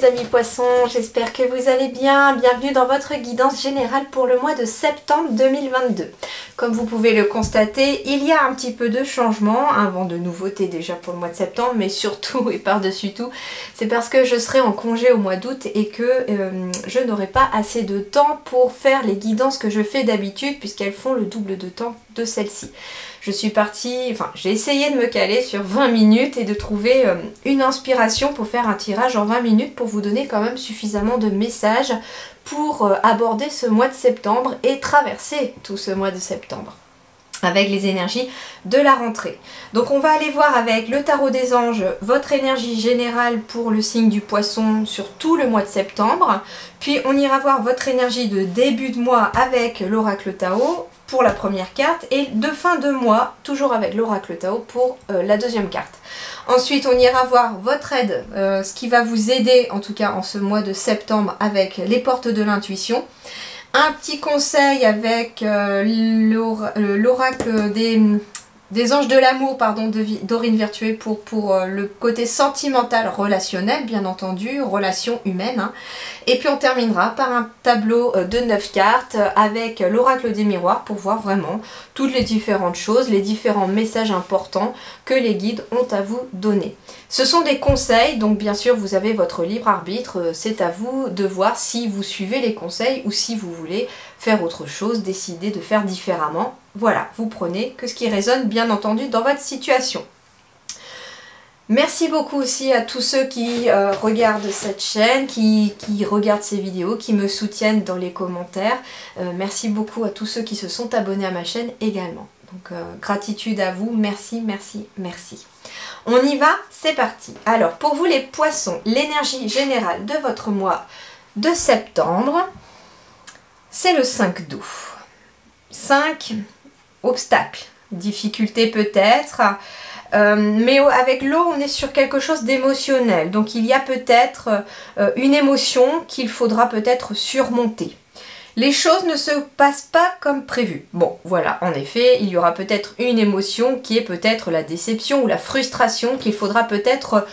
amis poissons, j'espère que vous allez bien. Bienvenue dans votre guidance générale pour le mois de septembre 2022. Comme vous pouvez le constater, il y a un petit peu de changement, un vent de nouveauté déjà pour le mois de septembre, mais surtout et par-dessus tout, c'est parce que je serai en congé au mois d'août et que je n'aurai pas assez de temps pour faire les guidances que je fais d'habitude puisqu'elles font le double de temps de celle-ci. Je suis partie, enfin j'ai essayé de me caler sur 20 minutes et de trouver une inspiration pour faire un tirage en 20 minutes pour vous donner quand même suffisamment de messages pour aborder ce mois de septembre et traverser tout ce mois de septembre avec les énergies de la rentrée. Donc on va aller voir avec le tarot des anges votre énergie générale pour le signe du poisson sur tout le mois de septembre. Puis on ira voir votre énergie de début de mois avec l'oracle Tao pour la première carte et de fin de mois toujours avec l'oracle Tao pour la deuxième carte. Ensuite on ira voir votre aide, ce qui va vous aider en tout cas en ce mois de septembre avec les portes de l'intuition. Un petit conseil avec l'oracle des anges de l'amour, pardon, d'Aurine Virtué pour le côté sentimental, relationnel, bien entendu, relation humaine. Hein. Et puis on terminera par un tableau de 9 cartes avec l'oracle des miroirs pour voir vraiment toutes les différentes choses, les différents messages importants que les guides ont à vous donner. Ce sont des conseils, donc bien sûr vous avez votre libre arbitre, c'est à vous de voir si vous suivez les conseils ou si vous voulez faire autre chose, décider de faire différemment. Voilà, vous prenez que ce qui résonne bien entendu dans votre situation. Merci beaucoup aussi à tous ceux qui regardent cette chaîne, qui regardent ces vidéos, qui me soutiennent dans les commentaires. Merci beaucoup à tous ceux qui se sont abonnés à ma chaîne également. Donc gratitude à vous, merci, merci, merci. On y va, c'est parti. Alors pour vous les poissons, l'énergie générale de votre mois de septembre, c'est le 5 d'août. 5 obstacles, difficultés peut-être, mais avec l'eau on est sur quelque chose d'émotionnel. Donc il y a peut-être une émotion qu'il faudra peut-être surmonter. Les choses ne se passent pas comme prévu. Bon, voilà, en effet, il y aura peut-être une émotion qui est peut-être la déception ou la frustration qu'il faudra peut-être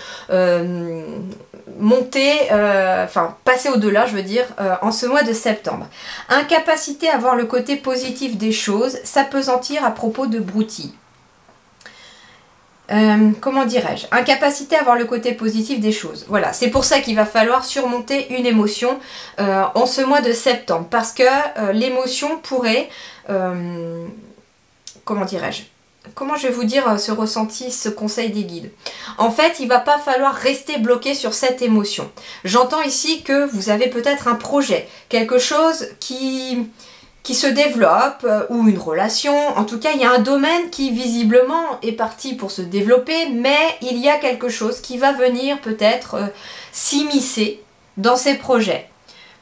monter, enfin passer au-delà, je veux dire, en ce mois de septembre. Incapacité à voir le côté positif des choses, s'appesantir à propos de broutilles. Comment dirais-je, incapacité à voir le côté positif des choses. Voilà, c'est pour ça qu'il va falloir surmonter une émotion en ce mois de septembre. Parce que l'émotion pourrait, comment dirais-je, comment je vais vous dire ce ressenti, ce conseil des guides. En fait, il ne va pas falloir rester bloqué sur cette émotion. J'entends ici que vous avez peut-être un projet, quelque chose qui se développe, ou une relation. En tout cas, il y a un domaine qui visiblement est parti pour se développer, mais il y a quelque chose qui va venir peut-être s'immiscer dans ces projets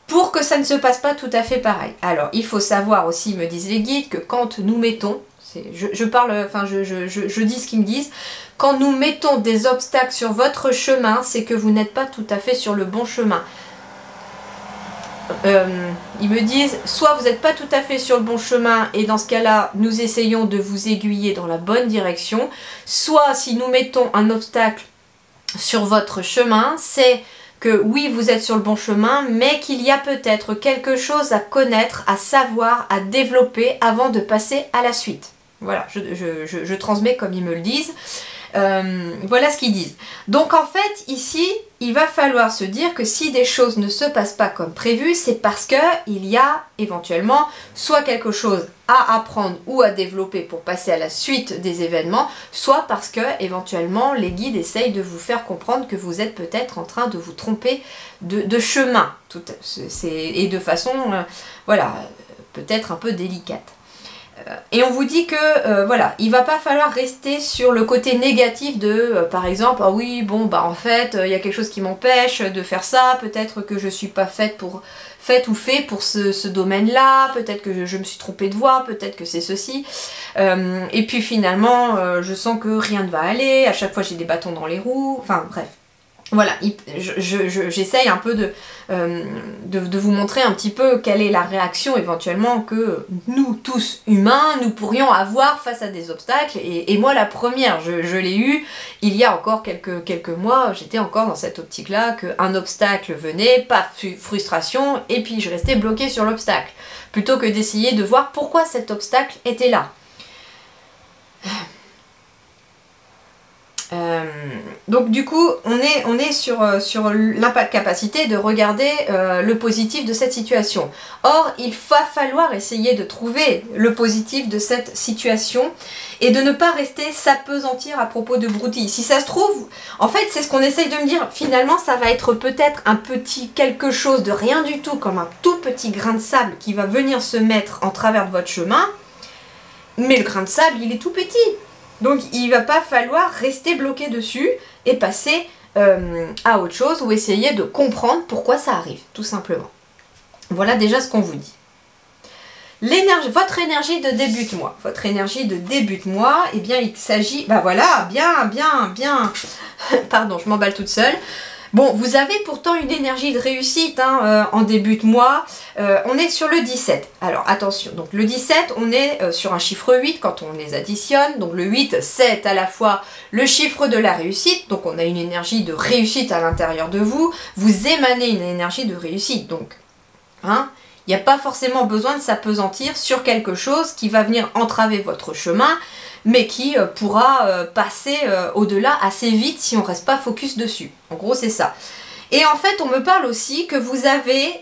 pour que ça ne se passe pas tout à fait pareil. Alors, il faut savoir aussi, me disent les guides, que quand nous mettons, je parle, enfin je dis ce qu'ils me disent, quand nous mettons des obstacles sur votre chemin, c'est que vous n'êtes pas tout à fait sur le bon chemin. Ils me disent soit vous n'êtes pas tout à fait sur le bon chemin et dans ce cas là nous essayons de vous aiguiller dans la bonne direction, soit si nous mettons un obstacle sur votre chemin c'est que oui vous êtes sur le bon chemin mais qu'il y a peut-être quelque chose à connaître, à savoir, à développer avant de passer à la suite. Voilà, je transmets comme ils me le disent. Voilà ce qu'ils disent. Donc en fait ici il va falloir se dire que si des choses ne se passent pas comme prévu, c'est parce que il y a éventuellement soit quelque chose à apprendre ou à développer pour passer à la suite des événements, soit parce que éventuellement les guides essayent de vous faire comprendre que vous êtes peut-être en train de vous tromper de chemin et de façon voilà, peut-être un peu délicate. Et on vous dit que voilà, il va pas falloir rester sur le côté négatif de par exemple, ah oui bon bah en fait il y a quelque chose qui m'empêche de faire ça, peut-être que je suis pas faite pour ce domaine là, peut-être que je me suis trompée de voie, peut-être que c'est ceci, et puis finalement je sens que rien ne va aller, à chaque fois j'ai des bâtons dans les roues, enfin bref. Voilà, j'essaye un peu de vous montrer un petit peu quelle est la réaction éventuellement que nous, tous humains, nous pourrions avoir face à des obstacles. Et moi, la première, je l'ai eue il y a encore quelques mois, j'étais encore dans cette optique-là, qu'un obstacle venait, pas frustration, et puis je restais bloquée sur l'obstacle, plutôt que d'essayer de voir pourquoi cet obstacle était là. Donc du coup, on est sur l'incapacité de regarder le positif de cette situation. Or, il va falloir essayer de trouver le positif de cette situation et de ne pas rester s'appesantir à propos de broutilles. Si ça se trouve, en fait, c'est ce qu'on essaye de me dire. Finalement, ça va être peut-être un petit quelque chose de rien du tout, comme un tout petit grain de sable qui va venir se mettre en travers de votre chemin. Mais le grain de sable, il est tout petit. Donc il ne va pas falloir rester bloqué dessus et passer à autre chose ou essayer de comprendre pourquoi ça arrive, tout simplement. Voilà déjà ce qu'on vous dit. Votre énergie de début de mois. Votre énergie de début de mois, eh bien il s'agit, bah voilà, bien, pardon, je m'emballe toute seule. Bon, vous avez pourtant une énergie de réussite en début de mois. On est sur le 17. Alors attention, donc le 17, on est sur un chiffre 8 quand on les additionne. Donc le 8, c'est à la fois le chiffre de la réussite. Donc on a une énergie de réussite à l'intérieur de vous. Vous émanez une énergie de réussite. Donc, il n'y a pas forcément besoin de s'appesantir sur quelque chose qui va venir entraver votre chemin, mais qui pourra passer au-delà assez vite si on ne reste pas focus dessus. En gros, c'est ça. Et en fait, on me parle aussi que vous avez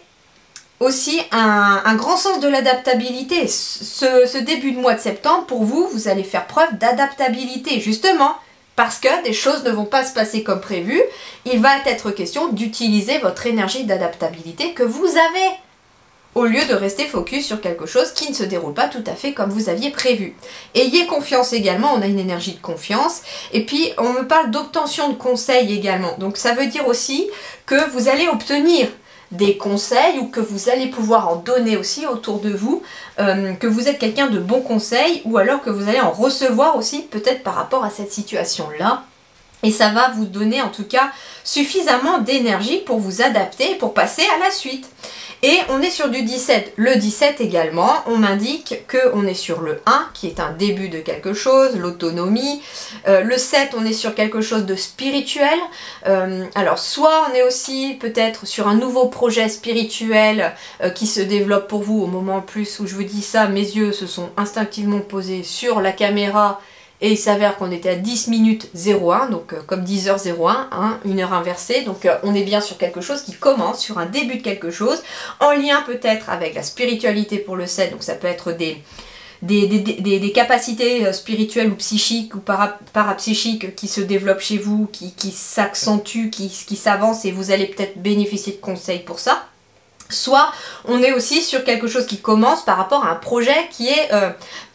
aussi un grand sens de l'adaptabilité. Ce début de mois de septembre, pour vous, vous allez faire preuve d'adaptabilité, justement, parce que des choses ne vont pas se passer comme prévu. Il va être question d'utiliser votre énergie d'adaptabilité que vous avez, au lieu de rester focus sur quelque chose qui ne se déroule pas tout à fait comme vous aviez prévu. Ayez confiance également, on a une énergie de confiance. Et puis, on me parle d'obtention de conseils également. Donc, ça veut dire aussi que vous allez obtenir des conseils ou que vous allez pouvoir en donner aussi autour de vous, que vous êtes quelqu'un de bon conseil ou alors que vous allez en recevoir aussi peut-être par rapport à cette situation-là. Et ça va vous donner en tout cas suffisamment d'énergie pour vous adapter et pour passer à la suite. Et on est sur du 17. Le 17 également, on m'indique qu'on est sur le 1, qui est un début de quelque chose, l'autonomie. Le 7, on est sur quelque chose de spirituel. Alors, soit on est aussi peut-être sur un nouveau projet spirituel qui se développe pour vous au moment plus où je vous dis ça, mes yeux se sont instinctivement posés sur la caméra. Et il s'avère qu'on était à 10 minutes 01, donc comme 10h01, une heure inversée. Donc on est bien sur quelque chose qui commence, sur un début de quelque chose, en lien peut-être avec la spiritualité pour le 7. Donc ça peut être des capacités spirituelles ou psychiques ou parapsychiques qui se développent chez vous, qui s'accentuent, qui s'avancent et vous allez peut-être bénéficier de conseils pour ça. Soit on est aussi sur quelque chose qui commence par rapport à un projet qui est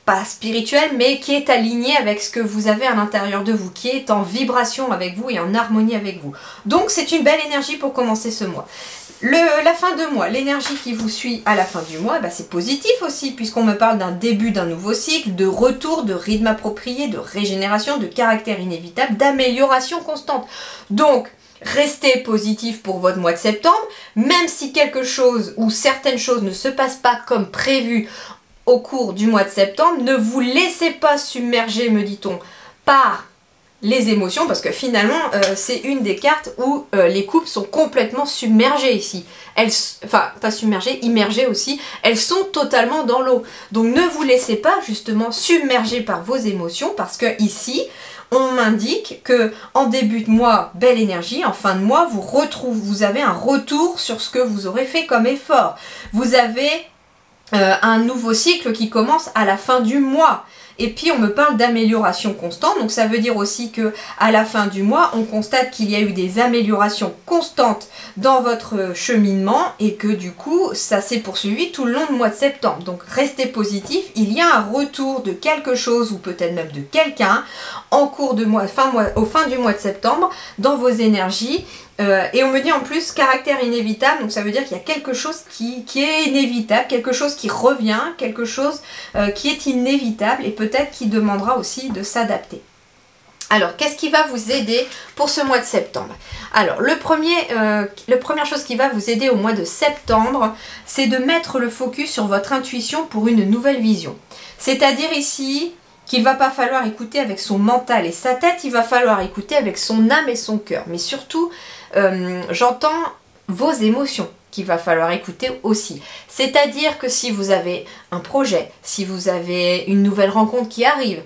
pas spirituel, mais qui est aligné avec ce que vous avez à l'intérieur de vous, qui est en vibration avec vous et en harmonie avec vous. Donc c'est une belle énergie pour commencer ce mois. La fin de mois, l'énergie qui vous suit à la fin du mois, bah c'est positif aussi, puisqu'on me parle d'un début d'un nouveau cycle, de retour, de rythme approprié, de régénération, de caractère inévitable, d'amélioration constante. Donc, restez positif pour votre mois de septembre, même si quelque chose ou certaines choses ne se passent pas comme prévu au cours du mois de septembre, ne vous laissez pas submerger, me dit-on, par les émotions, parce que finalement, c'est une des cartes où les couples sont complètement submergés ici. Enfin, pas submergés, immergés aussi. Elles sont totalement dans l'eau. Donc ne vous laissez pas justement submerger par vos émotions, parce que ici, on m'indique que en début de mois, belle énergie, en fin de mois, vous avez un retour sur ce que vous aurez fait comme effort. Vous avez un nouveau cycle qui commence à la fin du mois. Et puis on me parle d'amélioration constante, donc ça veut dire aussi que à la fin du mois, on constate qu'il y a eu des améliorations constantes dans votre cheminement et que du coup, ça s'est poursuivi tout le long du mois de septembre. Donc restez positif, il y a un retour de quelque chose ou peut-être même de quelqu'un en cours de mois, au fin du mois de septembre dans vos énergies. Et on me dit en plus caractère inévitable, donc ça veut dire qu'il y a quelque chose qui est inévitable, quelque chose qui revient, quelque chose qui est inévitable et peut-être qui demandera aussi de s'adapter. Alors, qu'est-ce qui va vous aider pour ce mois de septembre? Alors, la première chose qui va vous aider au mois de septembre, c'est de mettre le focus sur votre intuition pour une nouvelle vision. C'est-à-dire ici qu'il ne va pas falloir écouter avec son mental et sa tête, il va falloir écouter avec son âme et son cœur. Mais surtout, j'entends vos émotions qu'il va falloir écouter aussi. C'est-à-dire que si vous avez un projet, si vous avez une nouvelle rencontre qui arrive,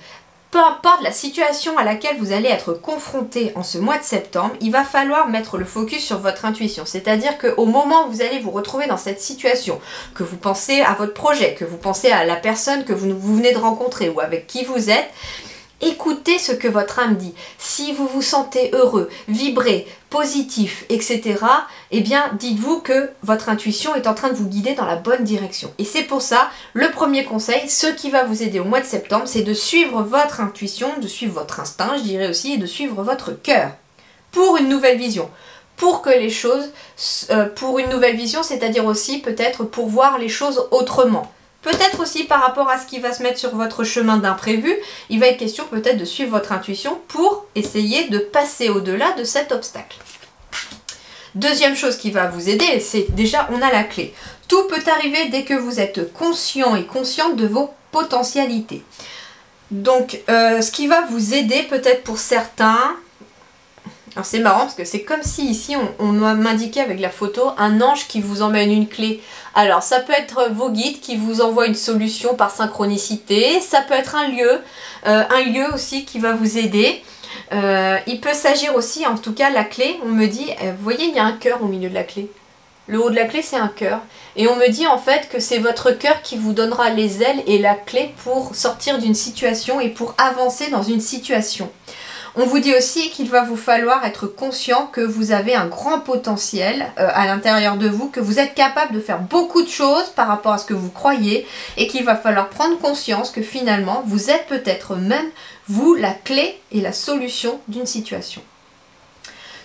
peu importe la situation à laquelle vous allez être confronté en ce mois de septembre, il va falloir mettre le focus sur votre intuition. C'est-à-dire qu'au moment où vous allez vous retrouver dans cette situation, que vous pensez à votre projet, que vous pensez à la personne que vous venez de rencontrer ou avec qui vous êtes, écoutez ce que votre âme dit. Si vous vous sentez heureux, vibré, positif, etc., eh bien, dites-vous que votre intuition est en train de vous guider dans la bonne direction. Et c'est pour ça, le premier conseil, ce qui va vous aider au mois de septembre, c'est de suivre votre intuition, de suivre votre instinct, je dirais aussi, et de suivre votre cœur pour une nouvelle vision. Pour que les choses, pour une nouvelle vision, c'est-à-dire aussi peut-être pour voir les choses autrement. Peut-être aussi par rapport à ce qui va se mettre sur votre chemin d'imprévu, il va être question peut-être de suivre votre intuition pour essayer de passer au-delà de cet obstacle. Deuxième chose qui va vous aider, c'est déjà on a la clé. Tout peut arriver dès que vous êtes conscient et consciente de vos potentialités. Donc ce qui va vous aider peut-être pour certains... Alors c'est marrant parce que c'est comme si ici on m'indiquait avec la photo un ange qui vous emmène une clé. Alors ça peut être vos guides qui vous envoient une solution par synchronicité, ça peut être un lieu aussi qui va vous aider. Il peut s'agir aussi, en tout cas la clé, on me dit, vous voyez il y a un cœur au milieu de la clé. Le haut de la clé c'est un cœur. Et on me dit en fait que c'est votre cœur qui vous donnera les ailes et la clé pour sortir d'une situation et pour avancer dans une situation. On vous dit aussi qu'il va vous falloir être conscient que vous avez un grand potentiel à l'intérieur de vous, que vous êtes capable de faire beaucoup de choses par rapport à ce que vous croyez et qu'il va falloir prendre conscience que finalement vous êtes peut-être même vous la clé et la solution d'une situation.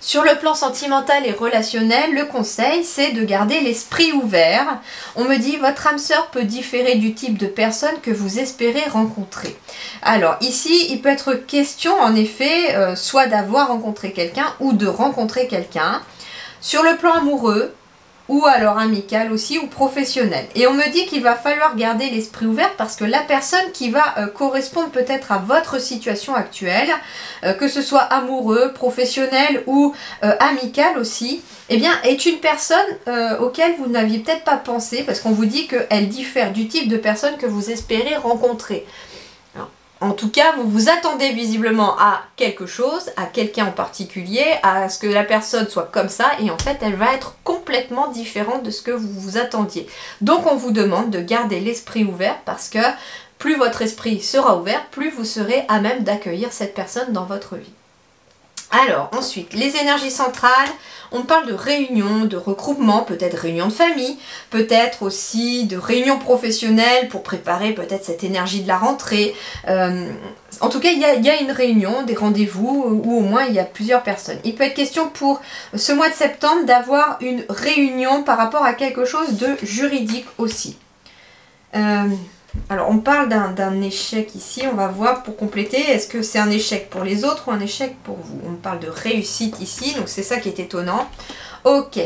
Sur le plan sentimental et relationnel, le conseil, c'est de garder l'esprit ouvert. On me dit, votre âme sœur peut différer du type de personne que vous espérez rencontrer. Alors ici, il peut être question, en effet, soit d'avoir rencontré quelqu'un ou de rencontrer quelqu'un. Sur le plan amoureux, ou alors amical aussi, ou professionnel. Et on me dit qu'il va falloir garder l'esprit ouvert parce que la personne qui va correspondre peut-être à votre situation actuelle, que ce soit amoureux, professionnel ou amical aussi, eh bien, est une personne auquel vous n'aviez peut-être pas pensé parce qu'on vous dit qu'elle diffère du type de personne que vous espérez rencontrer. En tout cas, vous vous attendez visiblement à quelque chose, à quelqu'un en particulier, à ce que la personne soit comme ça, et en fait, elle va être complètement différente de ce que vous vous attendiez. Donc, on vous demande de garder l'esprit ouvert parce que plus votre esprit sera ouvert, plus vous serez à même d'accueillir cette personne dans votre vie. Alors, ensuite, les énergies centrales, on parle de réunions, de regroupements, peut-être réunions de famille, peut-être aussi de réunions professionnelles pour préparer peut-être cette énergie de la rentrée. En tout cas, il y a une réunion, des rendez-vous, où au moins il y a plusieurs personnes. Il peut être question pour ce mois de septembre d'avoir une réunion par rapport à quelque chose de juridique aussi. Alors on parle d'un échec ici, on va voir pour compléter, est-ce que c'est un échec pour les autres ou un échec pour vous? On parle de réussite ici, donc c'est ça qui est étonnant. Ok,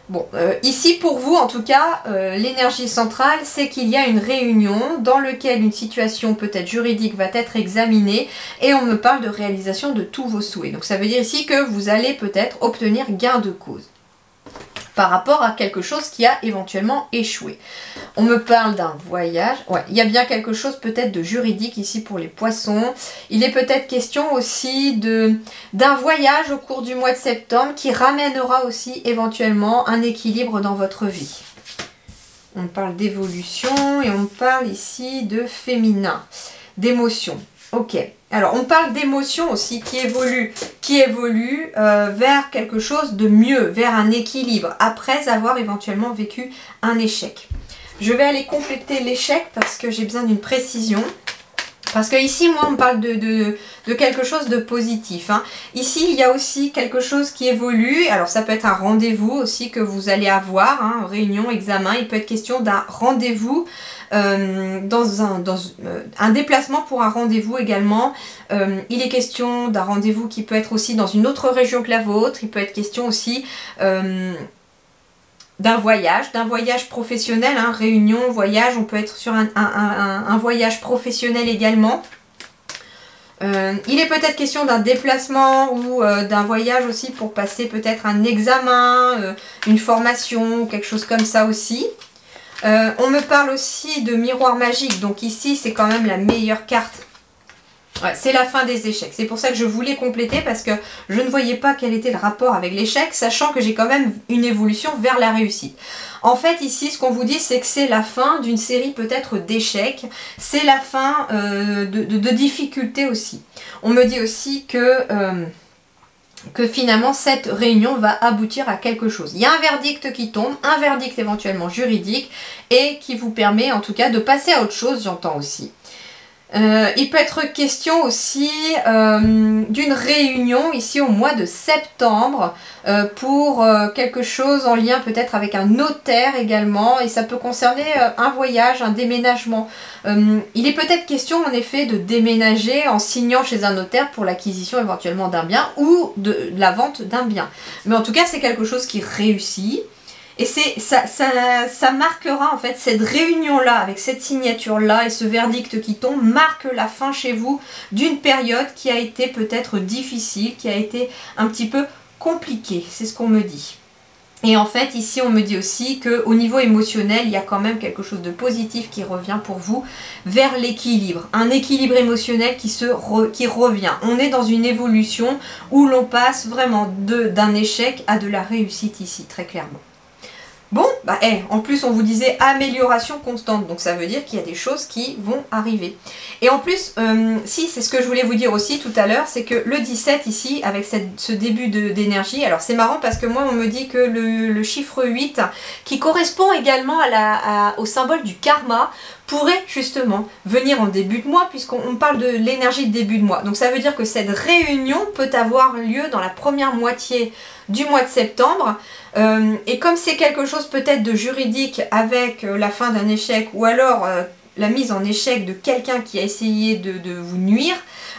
bon, ici pour vous en tout cas, l'énergie centrale c'est qu'il y a une réunion dans laquelle une situation peut-être juridique va être examinée et on me parle de réalisation de tous vos souhaits. Donc ça veut dire ici que vous allez peut-être obtenir gain de cause par rapport à quelque chose qui a éventuellement échoué. On me parle d'un voyage. Ouais, il y a bien quelque chose peut-être de juridique ici pour les poissons. Il est peut-être question aussi d'un voyage au cours du mois de septembre qui ramènera aussi éventuellement un équilibre dans votre vie. On parle d'évolution et on parle ici de féminin, d'émotion. Ok, alors on parle d'émotions aussi qui évoluent vers quelque chose de mieux, vers un équilibre, après avoir éventuellement vécu un échec. Je vais aller compléter l'échec parce que j'ai besoin d'une précision. Parce que ici, moi, on me parle de quelque chose de positif. Hein. Ici, il y a aussi quelque chose qui évolue. Alors, ça peut être un rendez-vous aussi que vous allez avoir, hein, réunion, examen. Il peut être question d'un rendez-vous, dans un déplacement pour un rendez-vous également. Il est question d'un rendez-vous qui peut être aussi dans une autre région que la vôtre. Il peut être question aussi d'un voyage professionnel, hein, réunion, voyage, on peut être sur un voyage professionnel également. Il est peut-être question d'un déplacement ou d'un voyage aussi pour passer peut-être un examen, une formation, quelque chose comme ça aussi. On me parle aussi de miroir magique, donc ici c'est quand même la meilleure carte. Ouais, c'est la fin des échecs. C'est pour ça que je voulais compléter parce que je ne voyais pas quel était le rapport avec l'échec, sachant que j'ai quand même une évolution vers la réussite. En fait, ici, ce qu'on vous dit, c'est que c'est la fin d'une série peut-être d'échecs. C'est la fin de difficultés aussi. On me dit aussi que finalement cette réunion va aboutir à quelque chose. Il y a un verdict qui tombe, un verdict éventuellement juridique et qui vous permet en tout cas de passer à autre chose, j'entends aussi. Il peut être question aussi d'une réunion ici au mois de septembre pour quelque chose en lien peut-être avec un notaire également, et ça peut concerner un voyage, un déménagement. Il est peut-être question en effet de déménager en signant chez un notaire pour l'acquisition éventuellement d'un bien ou de la vente d'un bien. Mais en tout cas c'est quelque chose qui réussit. Et ça marquera en fait cette réunion-là, avec cette signature-là et ce verdict qui tombe, marque la fin chez vous d'une période qui a été peut-être difficile, qui a été un petit peu compliquée, c'est ce qu'on me dit. Et en fait, ici, on me dit aussi qu'au niveau émotionnel, il y a quand même quelque chose de positif qui revient pour vous vers l'équilibre. Un équilibre émotionnel qui revient. On est dans une évolution où l'on passe vraiment d'un échec à de la réussite ici, très clairement. Bon, en plus on vous disait amélioration constante, donc ça veut dire qu'il y a des choses qui vont arriver. Et en plus, si c'est ce que je voulais vous dire aussi tout à l'heure, c'est que le 17 ici, avec ce début d'énergie, alors c'est marrant parce que moi on me dit que le chiffre 8, qui correspond également au symbole du karma, pourrait justement venir en début de mois, puisqu'on parle de l'énergie de début de mois. Donc ça veut dire que cette réunion peut avoir lieu dans la première moitié du mois de septembre. Et comme c'est quelque chose peut-être de juridique avec la fin d'un échec ou alors la mise en échec de quelqu'un qui a essayé de vous nuire,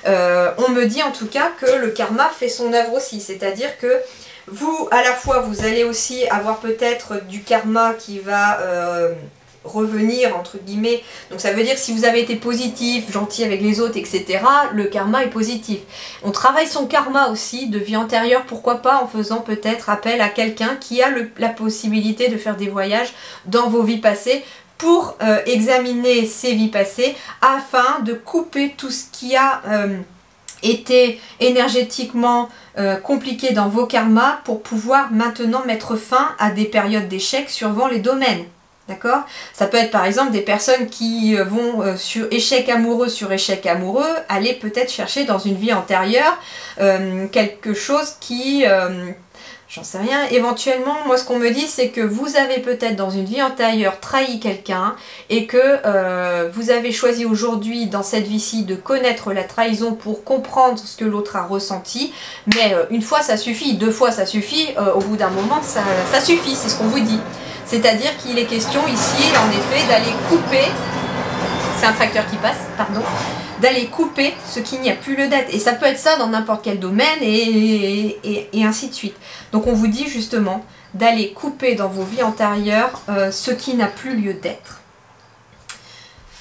on me dit en tout cas que le karma fait son œuvre aussi. C'est-à-dire que vous, à la fois, vous allez aussi avoir peut-être du karma qui va revenir entre guillemets, donc ça veut dire que si vous avez été positif, gentil avec les autres, etc., le karma est positif. On travaille son karma aussi de vie antérieure, pourquoi pas en faisant peut-être appel à quelqu'un qui a la possibilité de faire des voyages dans vos vies passées pour examiner ces vies passées afin de couper tout ce qui a été énergétiquement compliqué dans vos karmas pour pouvoir maintenant mettre fin à des périodes d'échec suivant les domaines. D'accord ? Ça peut être par exemple des personnes qui vont sur échec amoureux, aller peut-être chercher dans une vie antérieure quelque chose qui, j'en sais rien, éventuellement, moi ce qu'on me dit c'est que vous avez peut-être dans une vie antérieure trahi quelqu'un et que vous avez choisi aujourd'hui dans cette vie-ci de connaître la trahison pour comprendre ce que l'autre a ressenti, mais une fois ça suffit, deux fois ça suffit, au bout d'un moment ça suffit, c'est ce qu'on vous dit. C'est-à-dire qu'il est question ici, en effet, d'aller couper, c'est un tracteur qui passe, pardon, d'aller couper ce qui n'y a plus lieu d'être. Et ça peut être ça dans n'importe quel domaine et ainsi de suite. Donc on vous dit justement d'aller couper dans vos vies antérieures ce qui n'a plus lieu d'être.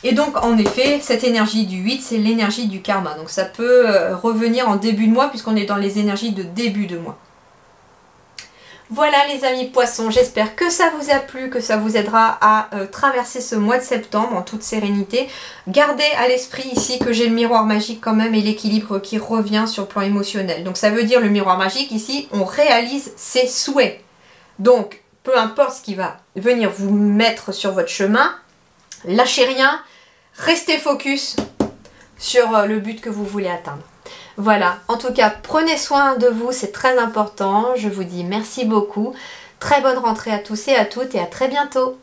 Et donc en effet, cette énergie du 8, c'est l'énergie du karma. Donc ça peut revenir en début de mois puisqu'on est dans les énergies de début de mois. Voilà les amis poissons, j'espère que ça vous a plu, que ça vous aidera à traverser ce mois de septembre en toute sérénité. Gardez à l'esprit ici que j'ai le miroir magique quand même et l'équilibre qui revient sur le plan émotionnel. Donc ça veut dire le miroir magique ici, on réalise ses souhaits. Donc peu importe ce qui va venir vous mettre sur votre chemin, lâchez rien, restez focus sur le but que vous voulez atteindre. Voilà, en tout cas, prenez soin de vous, c'est très important. Je vous dis merci beaucoup. Très bonne rentrée à tous et à toutes et à très bientôt.